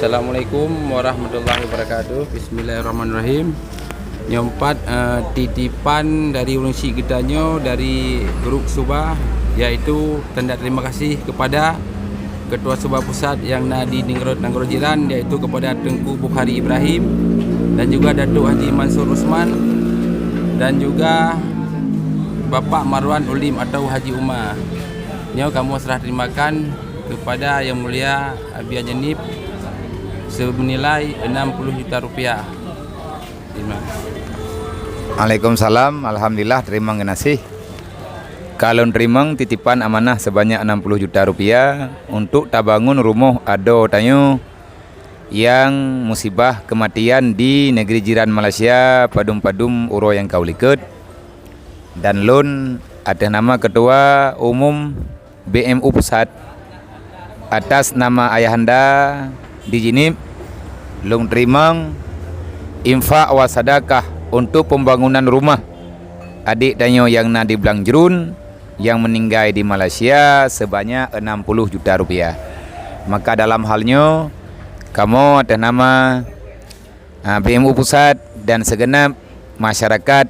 Assalamualaikum warahmatullahi wabarakatuh. Bismillahirrahmanirrahim. Nyompat titipan dari ulun syik kitanya dari grup Subah, yaitu tanda terima kasih kepada Ketua Subah Pusat yang di Nanggro Jiran, yaitu kepada Tengku Bukhari Ibrahim dan juga Datuk Haji Mansur Usman dan juga Bapak Marwan Ulim atau Haji Umar. Nyo kamu serah terimakan kepada Yang Mulia Abi Janib senilai 60 juta rupiah. Terima kasih. Waalaikumsalam. Alhamdulillah, terima kasih. Kalau terima titipan amanah sebanyak 60 juta rupiah untuk tabangun rumah ado tanyo yang musibah kematian di negeri jiran Malaysia, Padum Uro yang kau likut, dan lun atas nama Ketua Umum BMU Pusat atas nama ayahanda di Jinib lung terima infak wa sadakah untuk pembangunan rumah adik danyo yang di Belangjerun yang meninggal di Malaysia sebanyak 60 juta rupiah. Maka dalam halnya kamu atas nama BMU Pusat dan segenap masyarakat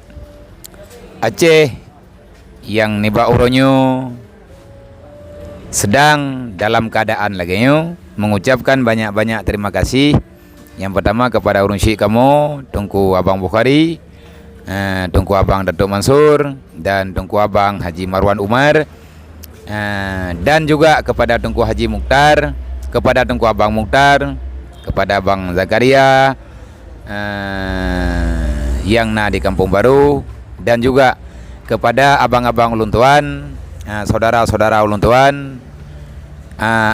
Aceh yang niba uronyo sedang dalam keadaan laginya mengucapkan banyak-banyak terima kasih. Yang pertama kepada urun syik kamu, Tengku Abang Bukhari, Tengku Abang Datuk Mansur, dan Tengku Abang Haji Marwan Umar, dan juga kepada Tengku Haji Mukhtar, kepada Tengku Abang Mukhtar, kepada Abang Zakaria yang di Kampung Baru, dan juga kepada abang-abang ulun tuan, saudara-saudara ulun tuan,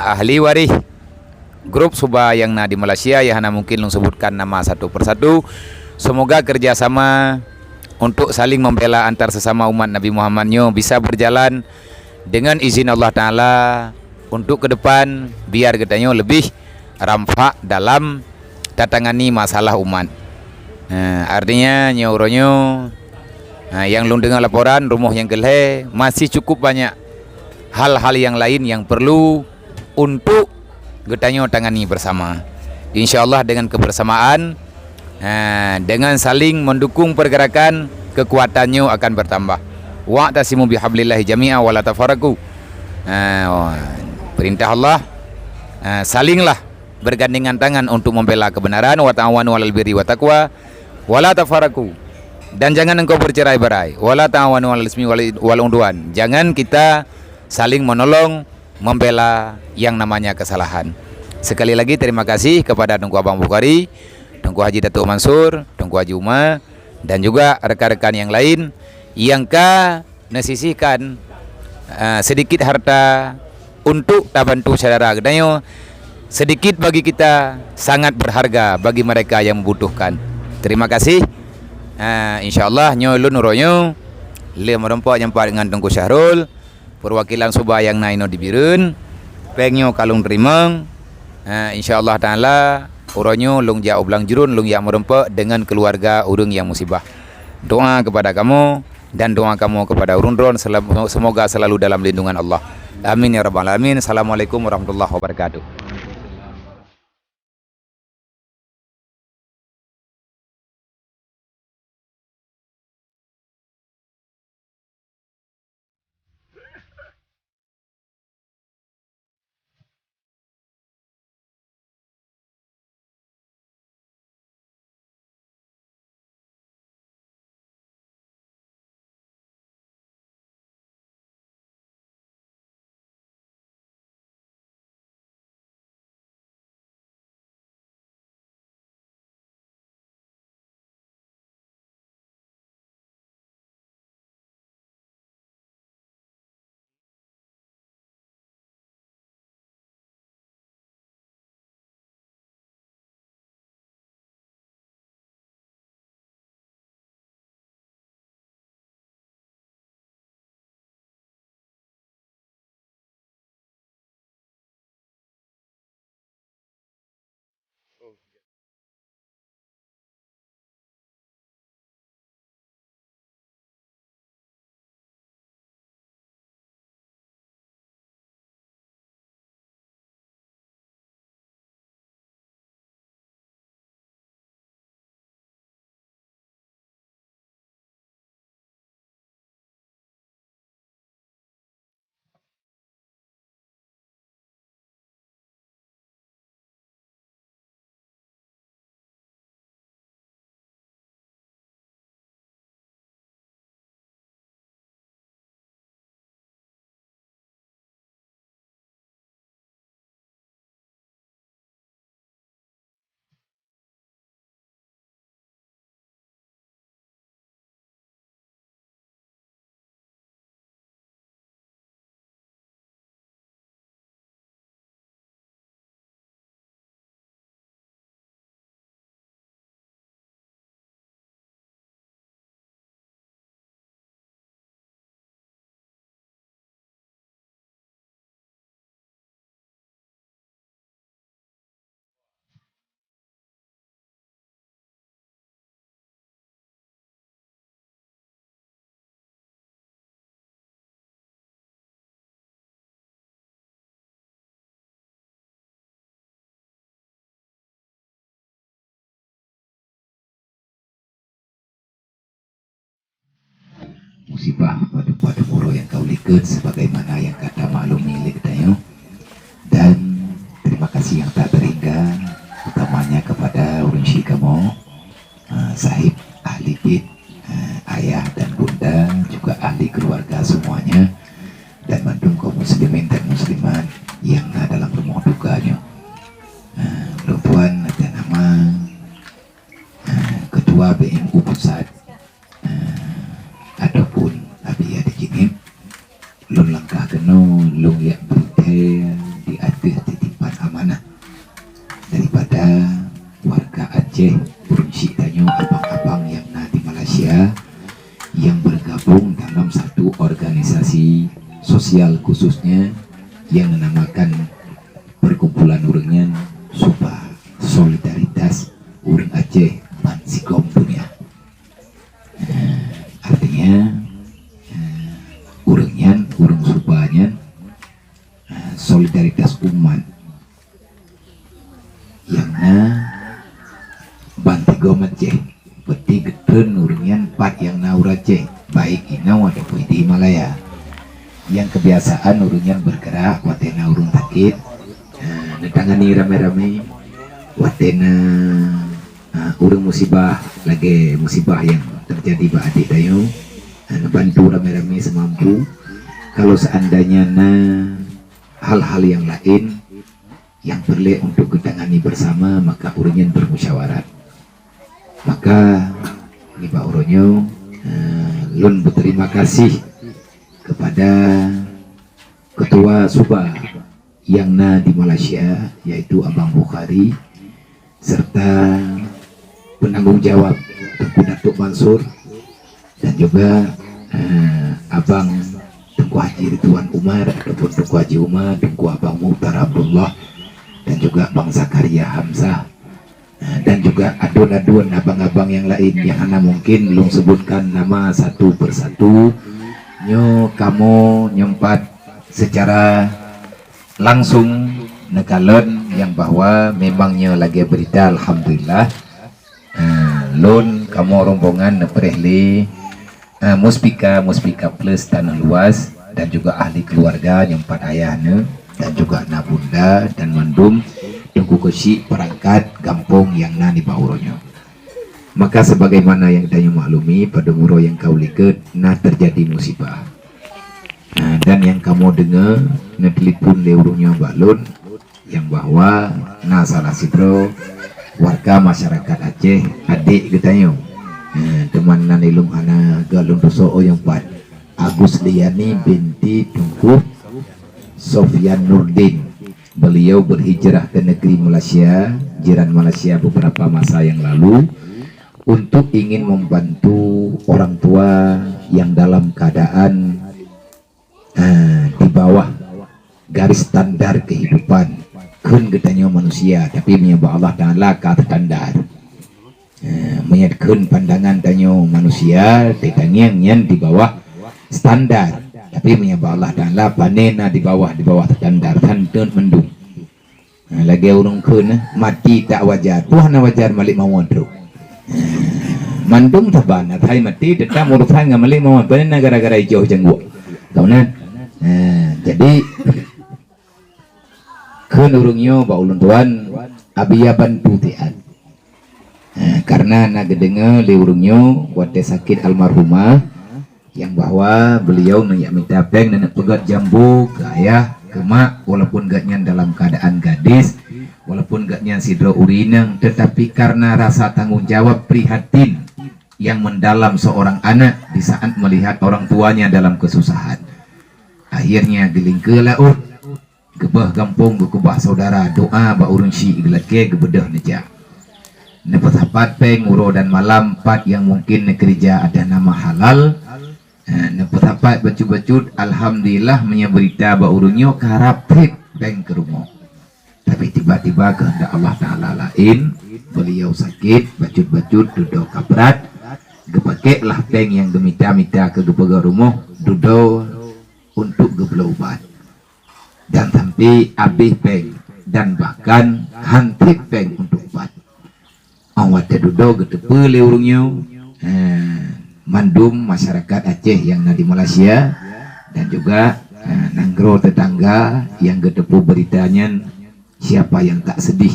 ahli waris grup Subah yang di Malaysia yang mungkin lung sebutkan nama satu persatu. Semoga kerjasama untuk saling membela antar sesama umat Nabi Muhammadnya bisa berjalan dengan izin Allah Ta'ala untuk ke depan, biar katanya lebih rampak dalam tatangani masalah umat. Artinya nyauronyo yang lung dengar laporan rumah yang gelhe masih cukup banyak hal-hal yang lain yang perlu untuk getanya tangani bersama. InsyaAllah dengan kebersamaan, dengan saling mendukung pergerakan, kekuatannya akan bertambah. Wa'tasimu bihablillahi jami'a wa la tafarraqu. Perintah Allah, salinglah bergandengan tangan untuk membela kebenaran. Wa ta'awanu 'alal birri wa taqwa wa la tafarraqu. Dan jangan engkau bercerai-berai. Wa la ta'awanu 'alal ismi wal udwan. Jangan kita saling menolong membela yang namanya kesalahan. Sekali lagi terima kasih kepada Tengku Abang Bukhari, Tengku Haji Datuk Mansur, Tengku Haji Umar, dan juga rekan-rekan yang lain yang nesisihkan sedikit harta untuk tabantu saudara gedanyo. Sedikit bagi kita sangat berharga bagi mereka yang membutuhkan. Terima kasih. InsyaAllah nyolun nuronyo le merempak nyampak dengan Tengku Syahrul, perwakilan Subah yang naino di Birun, pengnyo kalung terima. InsyaAllah Ta'ala uronyo lung jauh Belangjerun lung yang merempak dengan keluarga urung yang musibah. Doa kepada kamu dan doa kamu kepada urun dron semoga selalu dalam lindungan Allah. Amin ya rabbal alamin. Assalamualaikum warahmatullahi wabarakatuh. musibah pada muro yang kau liket sebagaimana yang kata maklum milik dayo. Dan terima kasih yang tak terhingga utamanya kepada urunsi kamu, sahib ahli bid, ayah dan bunda, juga ahli keluarga semuanya, dan mandum kaum muslimin dan muslimat yang dalam rumah dukanya. Tuan ada nama Ketua BMU Pusat ataupun Abi ada kini lun langkah kena lun yang berita di atas titipan amanah daripada warga Aceh berunsi tanyo abang-abang yang di Malaysia yang bergabung dalam satu organisasi sosial khususnya yang menamakan perkumpulan urangnya Subah Solidaritas Urang Aceh Bansigom Dunia. Artinya urang Subahnya solidaritas umat yang Bantigom Aceh peti geden urangnya pat yang naur Aceh baik inau ataupun di Himalaya yang kebiasaan urangnya bergerak watena urung takit netangani rame-rame watena urang musibah lagi musibah yang terjadi ba adik dayo bantu rame-rame semampu. Kalau seandainya hal-hal yang lain yang perlu untuk ditangani bersama maka urangnya bermusyawarat. Maka ini Pak Uronyo lun berterima kasih kepada Ketua Subah yang di Malaysia yaitu Abang Bukhari serta penanggung jawab Tengku Datuk Mansur dan juga Abang Tengku Haji Ridwan Umar ataupun Tengku Haji Umar, Tengku Abang Muhtar Abdullah dan juga Bang Zakaria Hamzah dan juga adun-adun abang-abang yang lain yang ana mungkin belum sebutkan nama satu persatu. Kamu nyempat secara langsung nekalon yang bahwa memangnya lagi berita alhamdulillah lon kamu rombongan neperehli muspika plus tanah luas dan juga ahli keluarga nyempat ayahnya dan juga anak bunda dan mandum tunggu kesi perangkat kampung yang di Pauronyo. Maka sebagaimana yang dayo maklumi pada muro yang kau liket terjadi musibah. Dan yang kamu dengar telepon leurungnya Mbak Lun yang bahwa salah sidro warga masyarakat Aceh adik getanyo teman nanilum ana galung doso yang pat Agus Liani binti Tungku Sofyan Nurdin. Beliau berhijrah ke negeri Malaysia, jiran Malaysia beberapa masa yang lalu untuk ingin membantu orang tua yang dalam keadaan di bawah garis standar kehidupan kun getanya manusia tapi menyembah Allah Ta'ala kata standar menyatakan pandangan tanyo manusia tetangnya yang di bawah standar tapi menyembah Allah Ta'ala panena di bawah standar tantun mendung lagi urung kun mati tak wajar Tuhan wajar malik mawon terus mandung taban hai mati tetap urusan ngamali mawon panena gara-gara jauh jenggu kaunan. Jadi kun urungnya baulun tuan abiya bantu tian karena nagedenga li urungnya wate sakit almarhumah yang bahwa beliau minta peng nenek pegat jambu ke ayah ke mak walaupun gaknya dalam keadaan gadis walaupun gaknya sidro urinang tetapi karena rasa tanggung jawab prihatin yang mendalam seorang anak di saat melihat orang tuanya dalam kesusahan akhirnya gelingkelah gebah kampung gebah saudara doa ba urun si gelake gebedah neja nepat hapat peng uro dan malam pat yang mungkin kerja ada nama halal nepat hapat bacut-bacut alhamdulillah menyeberita ba urunyo karapit peng ke rumah tapi tiba-tiba kehendak Allah Ta'ala lain beliau sakit bacut-bacut duduk kaprat gepake lah peng yang gemita-mita ke gebega rumah duduk untuk gebelaubat dan sampai habis peng dan bahkan hantrik peng untuk obat awat tedudo getepe leurungnya mandum masyarakat Aceh yang ada di Malaysia dan juga nanggro tetangga yang ketepu beritanya siapa yang tak sedih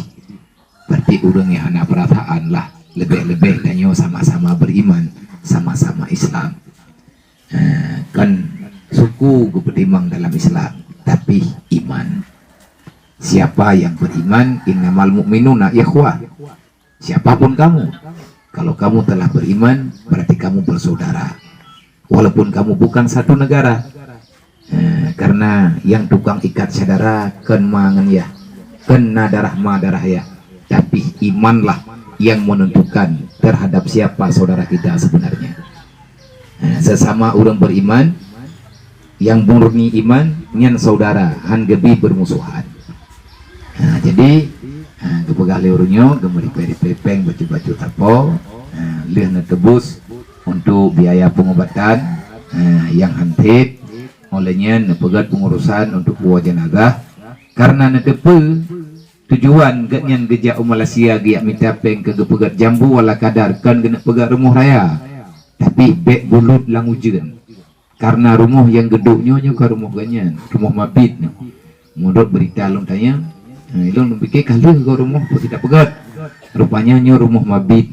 berarti orang yang hana perasaan lah lebih-lebih danyo sama-sama beriman sama-sama Islam. Kan suku kepertimang dalam Islam tapi iman. Siapa yang beriman innamal mu'minuna ikhwah. Siapapun kamu, kalau kamu telah beriman berarti kamu bersaudara walaupun kamu bukan satu negara. Karena yang tukang ikat saudara kan mangan ya, kena darah madarah ya, tapi imanlah yang menentukan terhadap siapa saudara kita sebenarnya. Sesama orang beriman yang murni iman nyan saudara han gebi bermusuhan. Jadi kepegah leurunyo gemeri peri-pepeng baju-baju tapo lih tebus untuk biaya pengobatan yang hantit olehnya nepegat pengurusan untuk buah jenazah karena netepe tujuan genyan gejak Malaysia giak minta peng ke gepegat jambu wala kadar kan kena pegat rumah raya tapi bek bulut lang ujen karena rumah yang geduknya ke rumah ganyan rumah mabit menurut berita long tanya long pikir kalau ke rumah tidak pegat rupanya nyo rumah mabit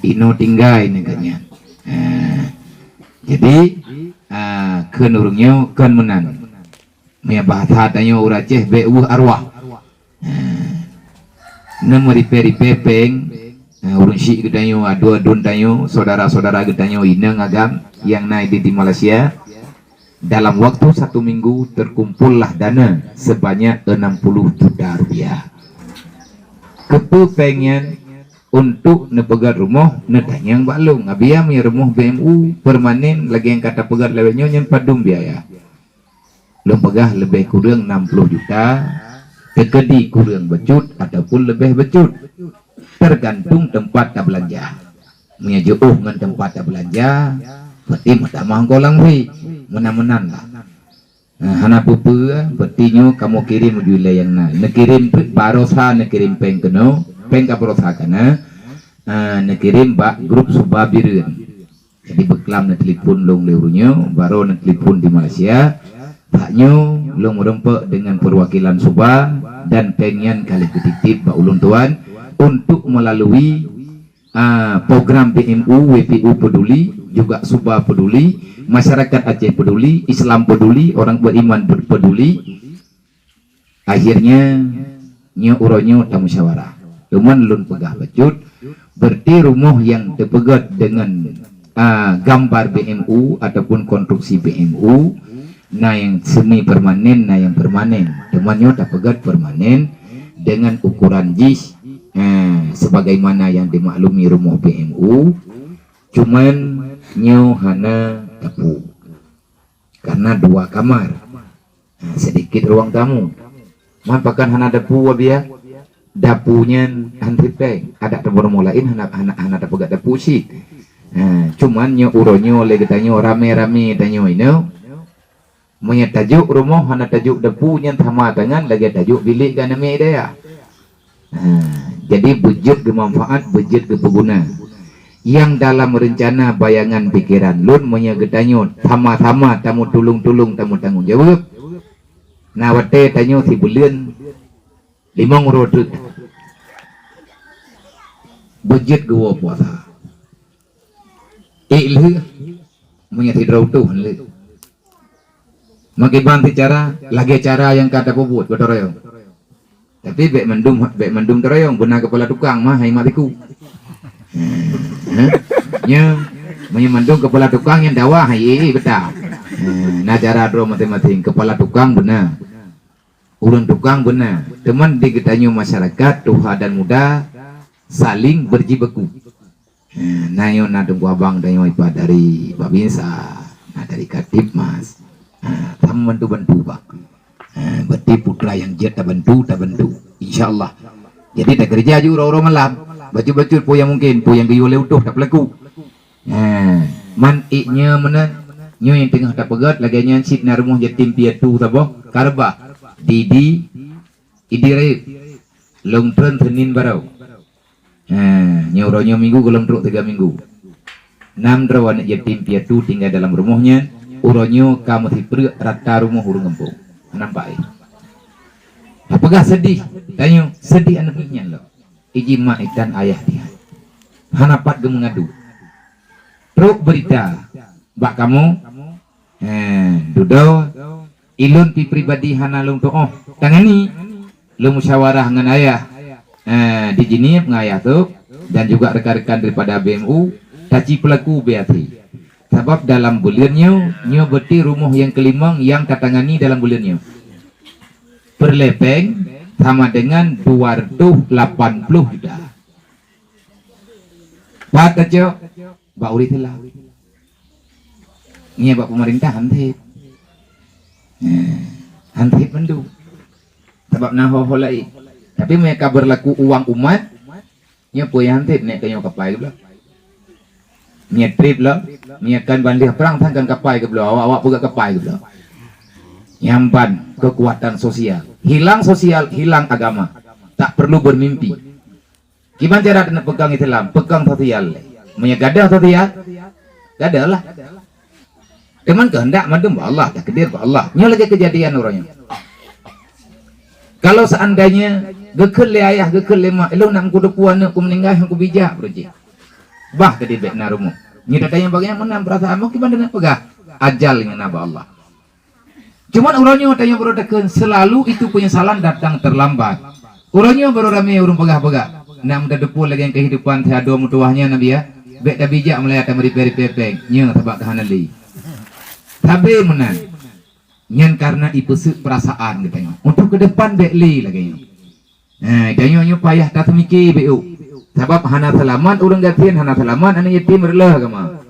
ino tinggal ini ganyan. Jadi kan urungnya kan menan mia bahasa tanya uraceh beuh arwah nemeri peri pepeng urung si gedanyo adu-adun tanyo saudara-saudara gedanyo inang agam yang naik di Malaysia dalam waktu 1 minggu terkumpullah dana sebanyak 60 juta rupiah kepengen untuk nepegat rumah netanyang balung abia mi rumah BMU permanen lagi yang kata pegat lewenyo yang padum biaya belum pegah lebih kurang 60 juta tekedi kurang becut ataupun lebih becut tergantung tempat tak belanja punya jauh dengan tempat tak belanja berarti mata mangkolang wi menan-menan lah hana pupu berarti nyo kamu kirim ujule yang nekirim barosa nekirim peng keno pengka perosakana nekirim bak grup Subah Biren jadi beklam na telepon long leurunyo baru na telepon di Malaysia baknyo long merempek dengan perwakilan Subah dan pengen kali ketitip bak ulun tuan untuk melalui program PMU WPU peduli juga Subah peduli masyarakat Aceh peduli Islam peduli orang beriman peduli akhirnya nyo uronyo tak musyawarah cuman lun pegah becut berarti rumah yang terpegat dengan gambar BMU ataupun konstruksi BMU nah yang semi permanen nah yang permanen cuman tak pegat permanen dengan ukuran JIS sebagaimana yang dimaklumi rumah BMU cuman nyo hana tapu karena 2 kamar sedikit ruang tamu mampakan hana tapu wabia dapunya hantit peng ada tempat lain anak pegat dapu sih cuman nyo uronyo le getanyo rame-rame tanyo ino punya tajuk rumah hana tajuk dapunya sama tangan lagi tajuk bilik kan namanya dia jadi budget bermanfaat budget berguna yang dalam rencana bayangan pikiran lun punya getanyo sama-sama tamu tulung-tulung tamu tanggung jawab nawate tanyo si bulan 5 rodut budget gua puasa ilih menyati rautuh le makibanti cara lagi cara yang kata pobut kotoreo tapi bek mendum tereyong benar kepala tukang mah hai matiku nya menyemandung kepala tukang yang dakwah hai betul nah cara dro mati-mati kepala tukang benar urun tukang benar teman di getanyo masyarakat tuha dan muda saling berjibaku nayo nadung abang dayo ipa dari babinsa nah dari Katib Mas sama bantu bang berarti putra yang jet tak bantu insyaallah jadi tak kerja juga orang malam baju-baju po yang mungkin po yang gayo leutuh tak pelaku man iknya mana nyo yang tengah tak pegat lagi nya sit na rumah yatim piatu tabo karba Didi idire long tren Senin barau nyuronyo minggu golong truk 3 minggu Nam drawan yatim piatu tinggal dalam rumahnya. Uronyo kamu tipe rata rumah urung ngempung. Nampak apakah sedih? Tanya sedih anaknya lo. Iji mak dan ayah dia. Hanapat ge mengadu. Truk berita. Bak kamu. Dudo. Ilun pi pribadi hanalung to tangani. Lu musyawarah dengan ayah. Di jinip ngayah tu dan juga rekan-rekan daripada BMU. Taci pelaku Beatri. Sebab dalam bulannya nyo beti rumah yang kelima yang katangani dalam bulannya. Perlepeng sama dengan 280 juta. Pak kecil, Pak Uri telah. Ini Pak pemerintah hantip. Hantip mendu. Sebab naho holai. Tapi mereka berlaku uang umat. Nyo punya hantip nek kanyo kapai belah. Niat trip lah, niatkan banding perang tangkan kapai ke belah, awak juga kapai ke belah. Nyampan kekuatan sosial, hilang agama, tak perlu bermimpi. Gimana cara nak pegang Islam? Pegang sosial, menyegadah sosial, gadah lah. Teman kehendak madem Allah, tak kedir Allah. Nyo lagi kejadian orangnya. Kalau seandainya gekel le ayah, gekel le mak, elo nak kudu puan aku meninggal aku bijak berji. Bah ke dibek na rumah. Ni datanya bagaimana perasaan mau gimana nak pegah ajal dengan naba Allah. Cuman urangnya tanya berodakan selalu itu penyesalan datang terlambat. Urangnya baru ramai urang pegah-pegah. Nak muda depu lagi yang kehidupan tiada mutuahnya Nabi ya. Bek dah bijak melihat meri peri-pepeng. Nya tabak kehanali. Tapi menan. Nyan karena ipesu perasaan katanya. Untuk ke depan bek li lagi. Tanya payah tak mikir beu. Sebab hana selamat urang gatian hana selamat anak yatim relah kama.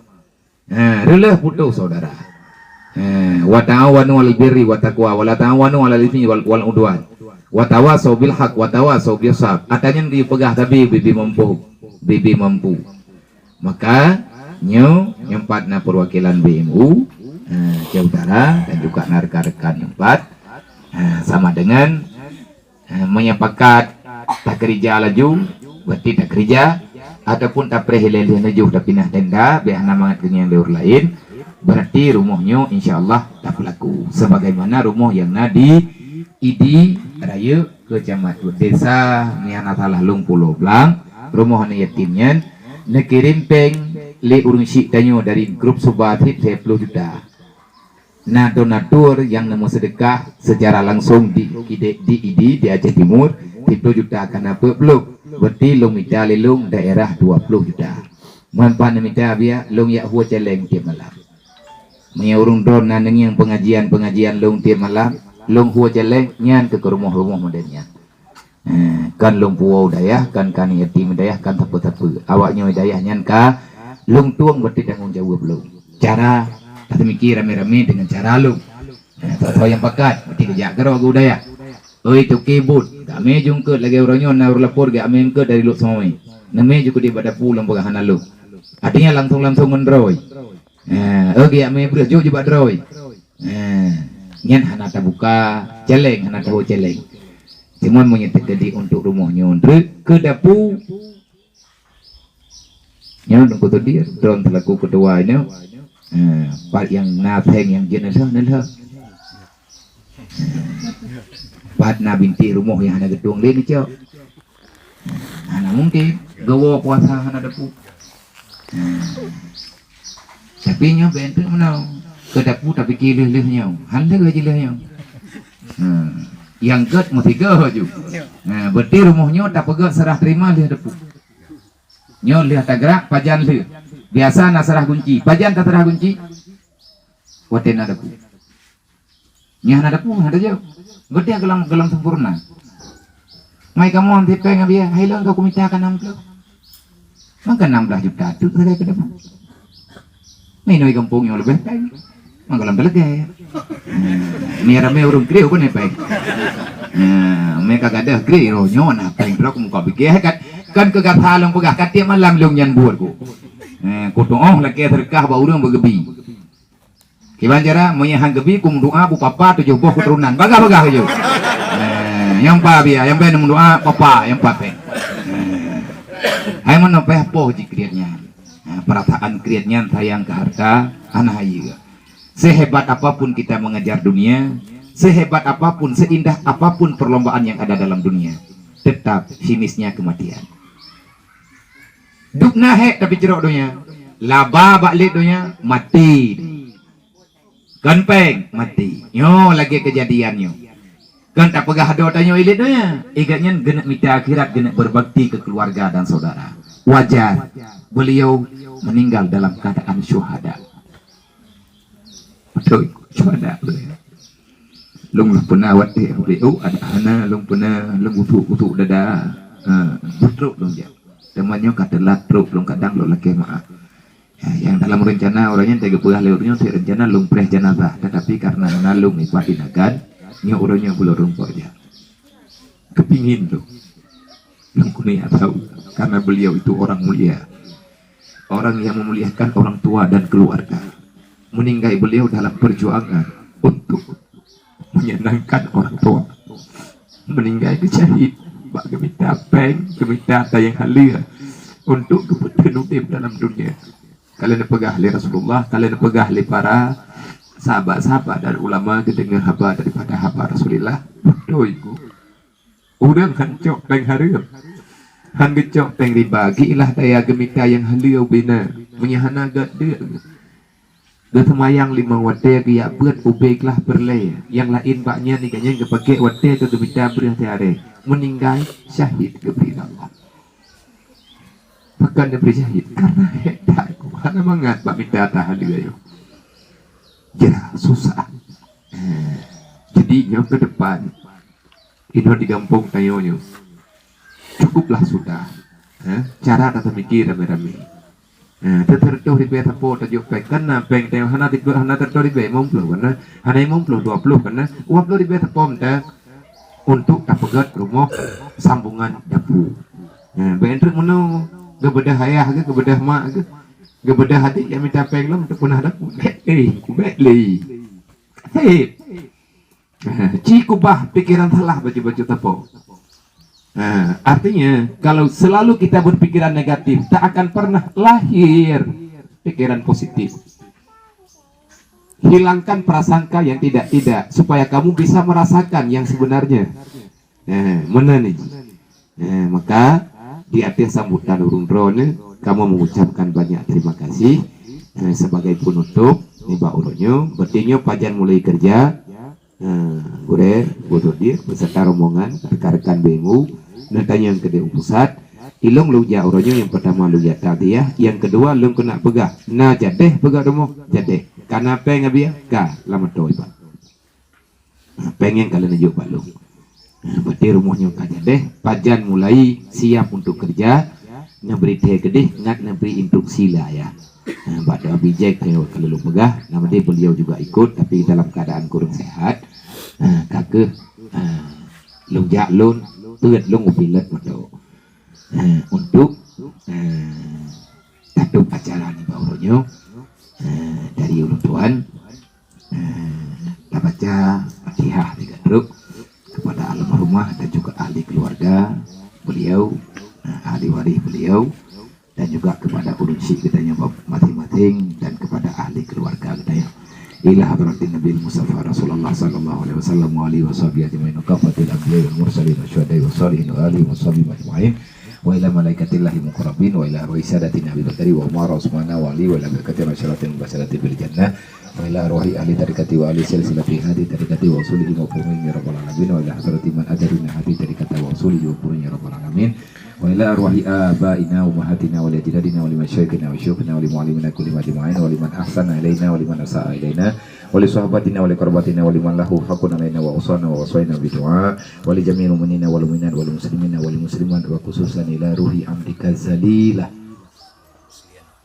Relah putus saudara. Wa ta'awanu 'alal birri wa taqwa wa la ta'awanu 'alal itsmi wal udwan. Wa tawasau bil haq wa tawasau bis sabr. Atanya dia pegah tapi bibi mampu. Maka nyo nyempatna perwakilan BMU Jawa Utara dan juga rekan-rekan nyempat sama dengan menyepakat tak kerja laju berarti tak kerja ataupun tak prehilelih najuh tak pindah tenda biar namangat dengan liur lain berarti rumahnya insyaallah tak berlaku sebagaimana rumah yang nadi idi raya kecamatan desa Niana Salah Lung Pulau Blang rumah yatimnya nekirim peng le urung syik tanyo dari grup Subatit 10 juta. Nah donatur yang nemu sedekah secara langsung di ID di Aceh Timur 10 juta karena peluk berarti long mita lelung daerah 20 juta. Manpan mita biya long ya huwa celeng tiap malam. Menyurung drone nang yang pengajian long tiap malam long huwa celeng nyan ke rumah-rumah modelnya. Kan long puau dayah kan yatim dayah kan tapu-tapu. Awaknya dayah nyan ka long tuang berarti tanggung jawab long. Cara tak mikir rame-rame dengan cara long. Tak tahu yang pakat berarti kerja kerja budaya. Oi tu kebut. Kami jungkut lagi orangnya naur lapor gak amin ke dari lu semua. Nami juga di pada pulang pegahan lu. Artinya langsung mendroy. Oke amin beres juga juga droy. Nyan hana buka celeng hana tahu celeng. Cuman menyetek jadi untuk rumahnya untuk ke dapu. Nyan untuk dia drone terlaku kedua ini. Part yang nafeng yang jenis Pat na binti rumah yang ada gedung lain cok. Hana mungkin gawa puasa hana dapu. Tapi nya bentuk menau ke dapu tapi kilih-lihnya. Handa gaji lihnya. Yang get mesti gaju. Berarti rumahnya tak pegat serah terima lih dapu. Nyo lihat tak gerak pajan lih. Biasa nak serah kunci. Pajan tak serah kunci. Waten ada dapu. Nya ada dapu ada jauh. Berarti gelam sempurna. Mai kamu anti pengen dia, hilang kau minta akan 60. Maka 16 juta tu saya ke depan. Mai noi kampung yang lebih baik. Manggalam belege. Ni ramai urung kriu pun baik. Mereka gadah kriu nyon apa yang blok muka pikir kan kegathalang pegah katia malam long nyan buat ku. Ku doa lagi terkah ba urang bergebi. Kiban cara menyahang gebi kum doa bu papa 7 buah keturunan. Bagah-bagah je. Yang pa biya, yang ben doa papa, yang pa pe. Hai mana pe po jikriatnya. perataan kriatnya tayang ke harta anak ayu. Sehebat apapun kita mengejar dunia, sehebat apapun, seindah apapun perlombaan yang ada dalam dunia, tetap finishnya kematian. Duk nahe tapi jerok dunia, laba balik dunia mati, ganpeng mati. Yo lagi kejadiannya. Kan tak pegah doanya ilit dunia. Igatnya genak mita akhirat, genak berbakti ke keluarga dan saudara. Wajar beliau meninggal dalam keadaan syuhada. Betul, syuhada beliau. Long lah pernah awat beliau ada hana, long pernah long utuk dada, butruk long je. Temannya kata latruk, long kadang long laki maaf. Ya, yang dalam rencana orangnya tega pegah leurnya saya rencana long preh jenazah, tetapi karena nalung ni padinakan, nya orangnya belum rumput aja. Kepingin tu, long kunia tahu, karena beliau itu orang mulia, orang yang memuliakan orang tua dan keluarga. Meninggal beliau dalam perjuangan untuk menyenangkan orang tua. Meninggal di syahid, bak gemita peng, gemita tayang halia untuk keputusan hidup dalam dunia. Kalian pegah li Rasulullah, kalian pegah li para sahabat-sahabat dan ulama kedengar haba daripada haba Rasulullah. Betul itu. Orang hancok peng harum, hancok peng dibagi ilah daya gemita yang halia bina menyahana gak dia. Getemayang lima wate dia buat ubeklah berlay. Yang lain baknya ni kanya kepakai wate ke gemita berhati-hati. Meninggal syahid keberi Allah. Bukan diberi syahid karena hebat. Karena mangat bak minta tahan dia yo. Jera susah. Jadi yang ke depan ini di kampung tayonyo. Cukuplah sudah. Cara kata mikir rame-rame. Tertuh di beta po tajuk pek karena peng teo hana tertuh di beta mumplo karena hana mumplo 20 karena uap lo di beta pom tak untuk tapegat rumah sambungan dapur. Bentruk menu gebedah ayah ke gebedah mak ke gebedah hati yang minta peng lo untuk punah dapur. Kubeli. Hei, cikubah pikiran salah baju-baju tapo. Artinya kalau selalu kita berpikiran negatif, tak akan pernah lahir pikiran positif. Hilangkan prasangka yang tidak-tidak supaya kamu bisa merasakan yang sebenarnya. Mana nih? Maka di akhir sambutan urung drone kamu mengucapkan banyak terima kasih sebagai penutup nih Pak Uronyo. Berarti pajan mulai kerja. Gue bodoh dia beserta rombongan rekan-rekan BMU. Nanti yang kedua pusat ilung lu ja orangnya yang pertama lu ja tadi ya, yang kedua lu kena pegah nah jadeh pegah demo jadeh karena peng abia ka lama toy Pak. Pengen kalian aja Pak lu. Berarti rumahnya ka jadeh pajan mulai siap untuk kerja ngeberi teh gede ngat ngeberi instruksi lah ya. Pada bijak kalau lu pegah nama dia beliau juga ikut tapi dalam keadaan kurang sehat. Kakek lu ja lun tuat long upilat betul untuk taduk acara ni Pak Uronyo dari ulun tuan baca Fatihah 3 truk kepada almarhumah dan juga ahli keluarga beliau, ahli waris beliau dan juga kepada ulun syekh katanya masing-masing dan kepada ahli keluarga katanya. Ila hadratin Nabi Mustafa Rasulullah sallallahu alaihi wasallam wa alihi washabihi ajmain kafatil anbiya wal mursalin wasyuhada wassalihin wa alihi washabihi ajmain wa ila malaikatillahi muqarrabin wa ila ruhi sadatin Nabi Bakari wa Umar Usmana wa Ali wa ila berkatin masyaratin mubasyaratin bil jannah wa ila ruhi ahli tarikati wa ali silsilati hadi tarikati wa usulihi wa furu'i ya rabbal alamin wa ila hadrati man ajarina hadi tarikati wa usulihi wa furu'i ya rabbal alamin wa ila arwahi abaina wa ummahatina wa ajdadina wa limasyayikhina wa syuyukhina wa limuallimina kulli majma'in wa liman ahsana ilaina wa liman asa'a ilaina wa li sahabatina wa li qarabatina wa liman lahu haqqun alaina wa usana wa wasaina bi du'a wa li jami'il mu'minina wal mu'minat wal muslimina wal muslimat wa khususan ila ruhi amdika zalilah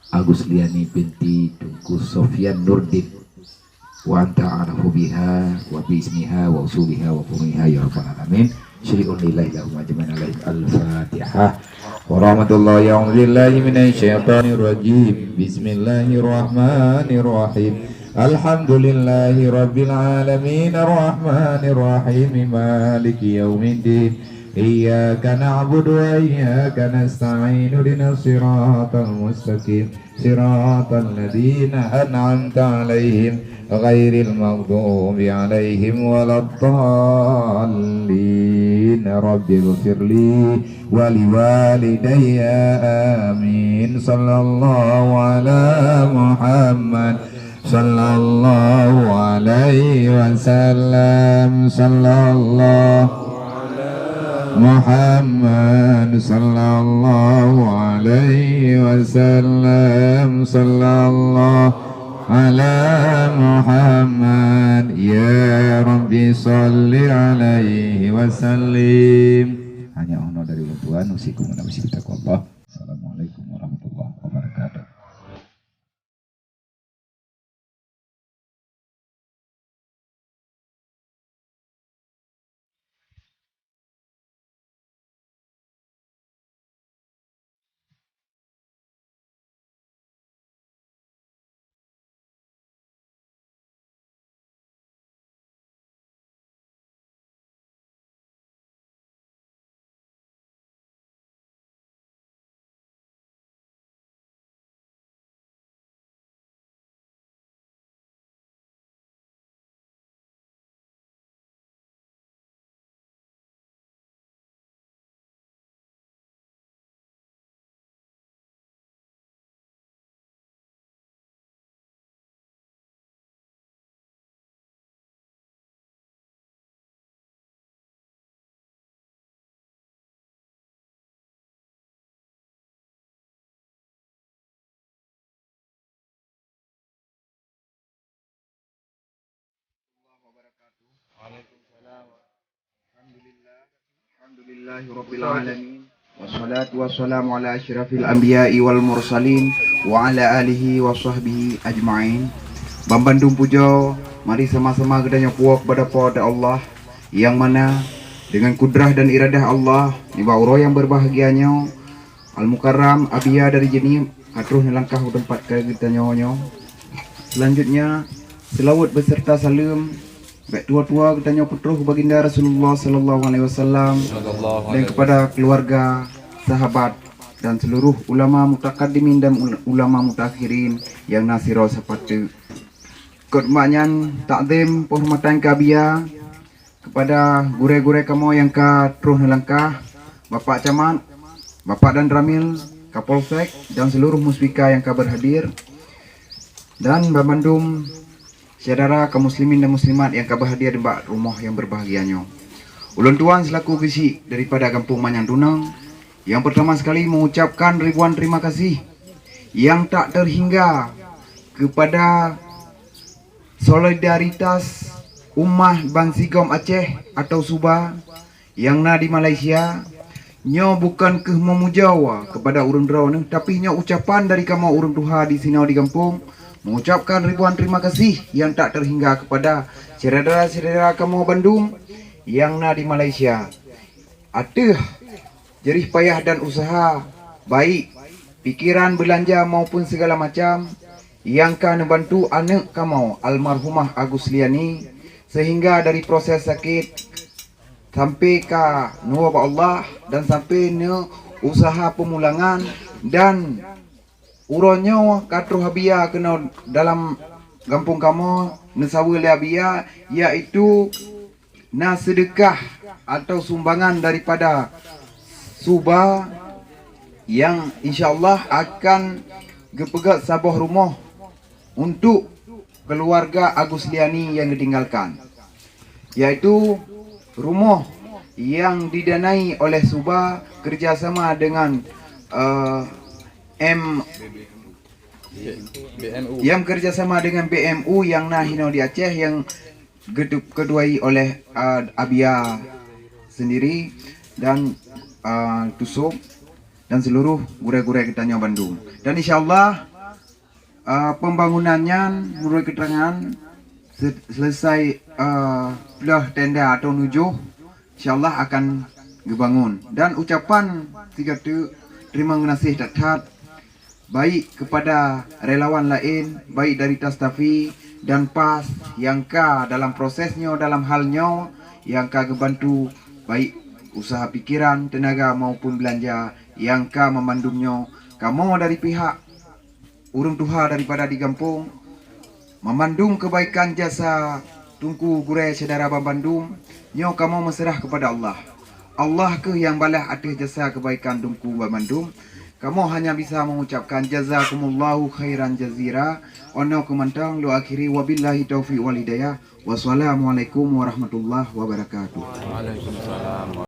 Agus Liani binti Tungku Sofyan Nurdin wa anta a'rafu biha wa bi ismiha wa usuliha wa furu'iha ya rabbal alamin. Syri'un lillahi lahum ajmain alaihim al-fatihah wa rahmatullahi wa billahi minasy syaithanir rajim. Bismillahirrahmanirrahim. Alhamdulillahi rabbil alamin arrahmanir rahim maliki yaumiddin إياك نعبد وإياك نستعين اهدنا الصراط المستقيم صراط الذين أنعمت عليهم غير المغضوب عليهم ولا الضالين رب اغفر لي ولوالدي آمين صلى الله على محمد صلى الله عليه وسلم صلى الله محمد صلى الله عليه وسلم صلى الله على محمد ya Rabbi salli alaihi wasallim. Hanya honor dari Tuhan, usikum wa nafsi bitaqwallah. Assalamualaikum warahmatullahi wabarakatuh. Alhamdulillahirabbil alamin wassalatu wassalamu ala asyrafil anbiya'i wal mursalin wa ala alihi wa sahbihi ajma'in. Bambandung puja, mari sama-sama kita puak kepada Allah yang mana dengan kudrah dan iradah Allah niba uro yang berbahagianya Al-Mukarram Abia dari Jenim katruh nelangkah tempat kita nyonya. Selanjutnya selawat beserta salam baik tua-tua kita nyopetruh baginda Rasulullah sallallahu alaihi wasallam dan kepada keluarga, sahabat dan seluruh ulama mutakaddimin dan ulama mutakhirin yang nasiro sepatu. Kodmanyan takdim penghormatan kabia kepada gure-gure kamu yang ka truh nelangkah, Bapak Camat, Bapak dan Ramil, Kapolsek dan seluruh muspika yang ka berhadir dan Bambandum saudara kaum muslimin dan muslimat yang berhadir di rumah yang berbahagianya. Ulun tuan selaku gesi daripada Kampung Manyang Dunang, yang pertama sekali mengucapkan ribuan terima kasih yang tak terhingga kepada solidaritas ummah Bansigom Aceh atau Subah yang na di Malaysia. Nyo bukan ke memujawa kepada urang draw tapi nyo ucapan dari kamu urang tuha di sini di kampung mengucapkan ribuan terima kasih yang tak terhingga kepada saudara-saudara kamu Bandung yang na di Malaysia. Atuh jerih payah dan usaha baik pikiran belanja maupun segala macam yang kan membantu anak kamu almarhumah Agus Liani sehingga dari proses sakit sampai ke nuwab Allah dan sampai ne usaha pemulangan dan uronyo katruh habia kena dalam kampung kamu nesawa habia yaitu na sedekah atau sumbangan daripada Subah yang insyaallah akan gepegat sabah rumah untuk keluarga Agus Liani yang ditinggalkan, yaitu rumah yang didanai oleh Subah kerjasama dengan yang kerjasama dengan BMU yang nahino di Aceh yang keduai oleh Abia sendiri dan Tusuk dan seluruh gure-gure kita nyawa Bandung. Dan insyaallah pembangunannya menurut keterangan selesai belah tenda atau nujuh insyaallah akan dibangun. Dan ucapan tiga tu terima kasih datat baik kepada relawan lain baik dari Tastafi dan PAS yang ka dalam prosesnya dalam halnya yang ka gebantu baik usaha pikiran, tenaga maupun belanja yang ka memandumnya. Kamu dari pihak urung tuha daripada di kampung memandung kebaikan jasa tungku gurai saudara Bandung, nyo kamu meserah kepada Allah. Allah ke yang balas atas jasa kebaikan tungku Bandung. Kamu hanya bisa mengucapkan jazakumullahu khairan jazira. Ono kemantang lu akhiri wabillahi taufiq wal hidayah. Wassalamualaikum warahmatullahi wabarakatuh. Waalaikumsalam.